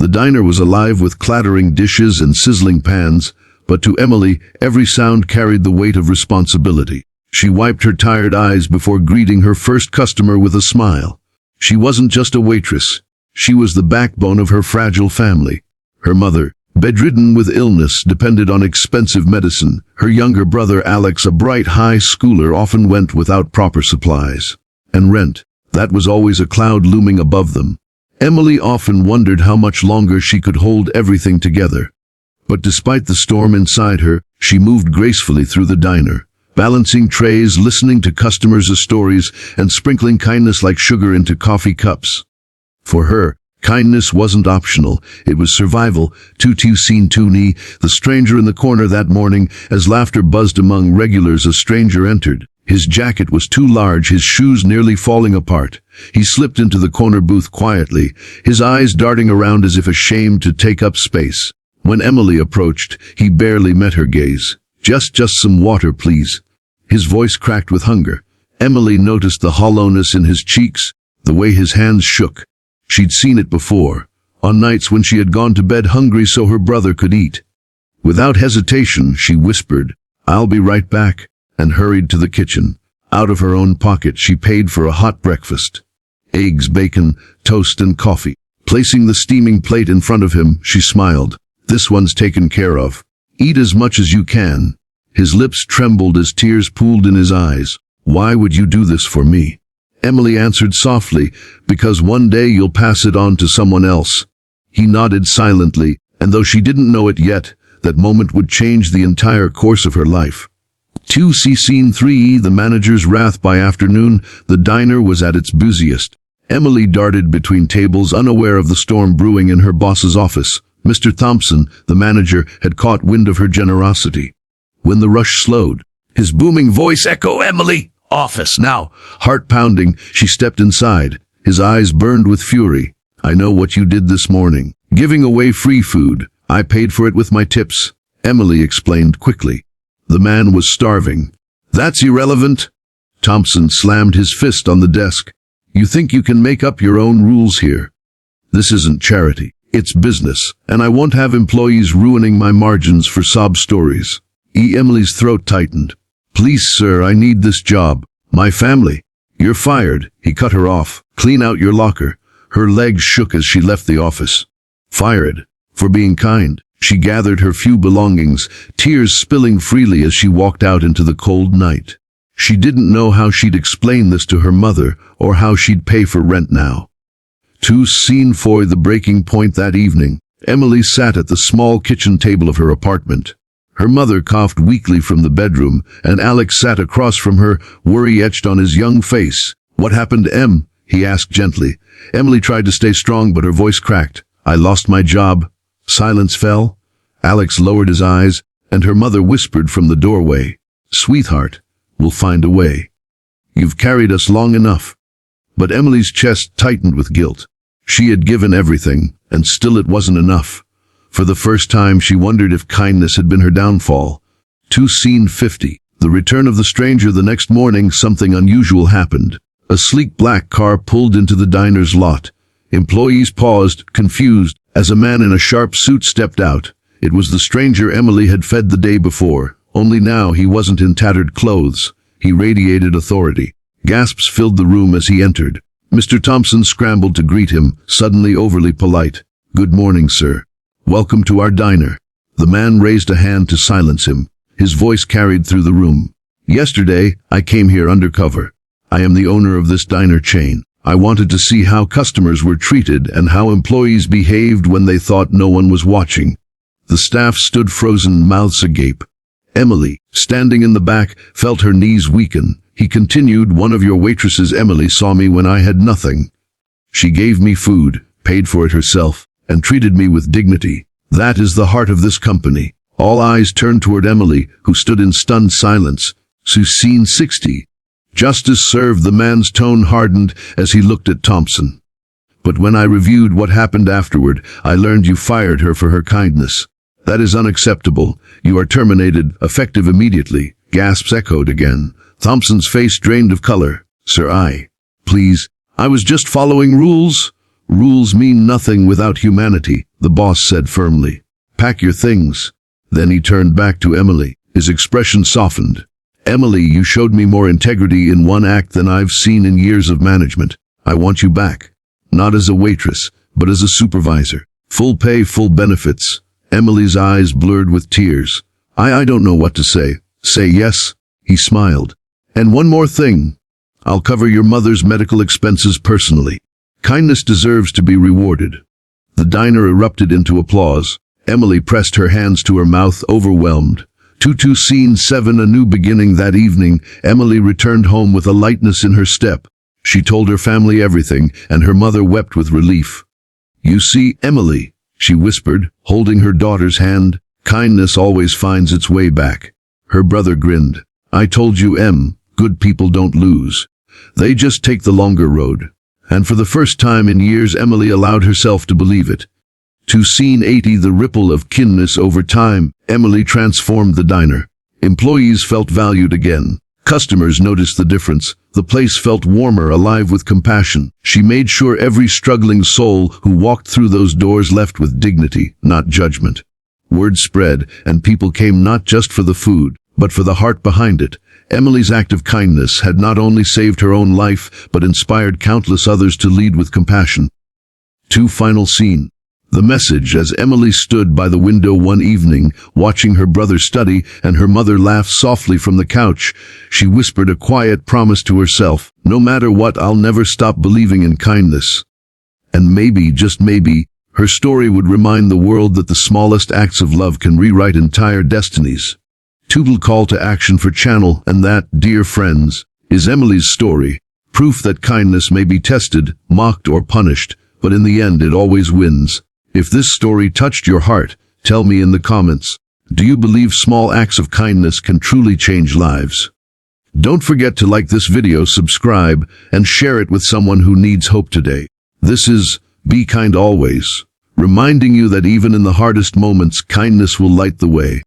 The diner was alive with clattering dishes and sizzling pans, but to Emily, every sound carried the weight of responsibility. She wiped her tired eyes before greeting her first customer with a smile. She wasn't just a waitress. She was the backbone of her fragile family. Her mother, bedridden with illness, depended on expensive medicine. Her younger brother Alex, a bright high schooler, often went without proper supplies. And rent, that was always a cloud looming above them. Emily often wondered how much longer she could hold everything together. But despite the storm inside her, she moved gracefully through the diner, balancing trays, listening to customers' stories, and sprinkling kindness like sugar into coffee cups. For her, kindness wasn't optional, it was survival. Tutu seen Tuni, the stranger in the corner that morning. As laughter buzzed among regulars, a stranger entered. His jacket was too large, his shoes nearly falling apart. He slipped into the corner booth quietly, his eyes darting around as if ashamed to take up space. When Emily approached, he barely met her gaze. Just some water, please." His voice cracked with hunger. Emily noticed the hollowness in his cheeks, the way his hands shook. She'd seen it before, on nights when she had gone to bed hungry so her brother could eat. Without hesitation, she whispered, "I'll be right back," and hurried to the kitchen. Out of her own pocket, she paid for a hot breakfast. Eggs, bacon, toast, and coffee. Placing the steaming plate in front of him, she smiled. "This one's taken care of. Eat as much as you can." His lips trembled as tears pooled in his eyes. "Why would you do this for me?" Emily answered softly, "Because one day you'll pass it on to someone else." He nodded silently, and though she didn't know it yet, that moment would change the entire course of her life. 2C Scene 3, the manager's wrath. By afternoon, the diner was at its busiest. Emily darted between tables, unaware of the storm brewing in her boss's office. Mr. Thompson, the manager, had caught wind of her generosity. When the rush slowed, his booming voice echoed, "Emily, office now." Heart pounding, she stepped inside. His eyes burned with fury. "I know what you did this morning. Giving away free food. I paid for it with my tips," Emily explained quickly. The man was starving. "That's irrelevant." Thompson slammed his fist on the desk. "You think you can make up your own rules here? This isn't charity. It's business, and I won't have employees ruining my margins for sob stories." Emily's throat tightened. "Please, sir, I need this job. My family." "You're fired," he cut her off. "Clean out your locker." Her legs shook as she left the office. Fired? For being kind? She gathered her few belongings, tears spilling freely as she walked out into the cold night. She didn't know how she'd explain this to her mother, or how she'd pay for rent now. To Scene 4, the breaking point. That evening, Emily sat at the small kitchen table of her apartment. Her mother coughed weakly from the bedroom, and Alex sat across from her, worry etched on his young face. "What happened, Em?" he asked gently. Emily tried to stay strong, but her voice cracked. "I lost my job." Silence fell. Alex lowered his eyes, and her mother whispered from the doorway, "Sweetheart, we'll find a way. You've carried us long enough." But Emily's chest tightened with guilt. She had given everything, and still it wasn't enough. For the first time, she wondered if kindness had been her downfall. To Scene 50, the return of the stranger. The next morning, something unusual happened. A sleek black car pulled into the diner's lot. Employees paused, confused, as a man in a sharp suit stepped out. It was the stranger Emily had fed the day before, only now he wasn't in tattered clothes. He radiated authority. Gasps filled the room as he entered. Mr. Thompson scrambled to greet him, suddenly overly polite. "Good morning, sir. Welcome to our diner." The man raised a hand to silence him. His voice carried through the room. "Yesterday, I came here undercover. I am the owner of this diner chain. I wanted to see how customers were treated and how employees behaved when they thought no one was watching." The staff stood frozen, mouths agape. Emily, standing in the back, felt her knees weaken. He continued, "One of your waitresses, Emily, saw me when I had nothing. She gave me food, paid for it herself, and treated me with dignity. That is the heart of this company." All eyes turned toward Emily, who stood in stunned silence. Scene 60. "Justice served." The man's tone hardened as he looked at Thompson. "But when I reviewed what happened afterward, I learned you fired her for her kindness. That is unacceptable. You are terminated, effective immediately." Gasps echoed again. Thompson's face drained of color. "Sir, please, I was just following rules." Rules mean nothing without humanity, the boss said firmly. Pack your things. Then he turned back to Emily. His expression softened. Emily, you showed me more integrity in one act than I've seen in years of management. I want you back. Not as a waitress, but as a supervisor. Full pay, full benefits. Emily's eyes blurred with tears. I don't know what to say. Say yes? He smiled. And one more thing. I'll cover your mother's medical expenses personally. Kindness deserves to be rewarded. The diner erupted into applause. Emily pressed her hands to her mouth, overwhelmed. Scene 7. A new beginning. That evening, Emily returned home with a lightness in her step. She told her family everything, and her mother wept with relief. You see, Emily, she whispered, holding her daughter's hand, kindness always finds its way back. Her brother grinned. I told you, Em, good people don't lose. They just take the longer road. And for the first time in years, Emily allowed herself to believe it. Scene 80. The ripple of kindness over time. Emily transformed the diner. Employees felt valued again. Customers noticed the difference. The place felt warmer, alive with compassion. She made sure every struggling soul who walked through those doors left with dignity, not judgment. Word spread, and people came not just for the food, but for the heart behind it. Emily's act of kindness had not only saved her own life, but inspired countless others to lead with compassion. Final scene. The message. As Emily stood by the window one evening, watching her brother study and her mother laugh softly from the couch, she whispered a quiet promise to herself. No matter what, I'll never stop believing in kindness. And maybe, just maybe, her story would remind the world that the smallest acts of love can rewrite entire destinies. Call to action for channel, and that, dear friends, is Emily's story. Proof that kindness may be tested, mocked or punished, but in the end it always wins. If this story touched your heart, tell me in the comments. Do you believe small acts of kindness can truly change lives? Don't forget to like this video, subscribe, and share it with someone who needs hope today. This is Be Kind Always, reminding you that even in the hardest moments, kindness will light the way.